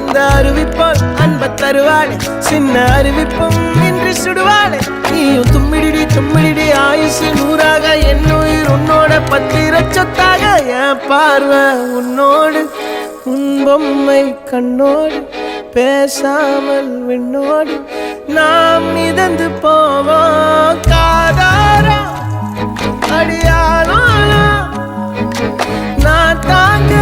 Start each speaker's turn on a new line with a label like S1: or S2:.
S1: அந்த அறிவிப்பால் அன்ப தருவாளே சின்ன அறிவிப்பும் இன்றி சுடுவாளே நீயும் தும்மிடி தும்மிடி ஆயுசு நூறாக என் உயிர் உன்னோட பத்திர சொத்தாக என் பார்வை உன்னோடு உன் பொம்மை கண்ணோடு பேசாமல் விண்ணோடு நாம் மிதந்து போவோம் காதாரா அடியாளோ நான் தாங்க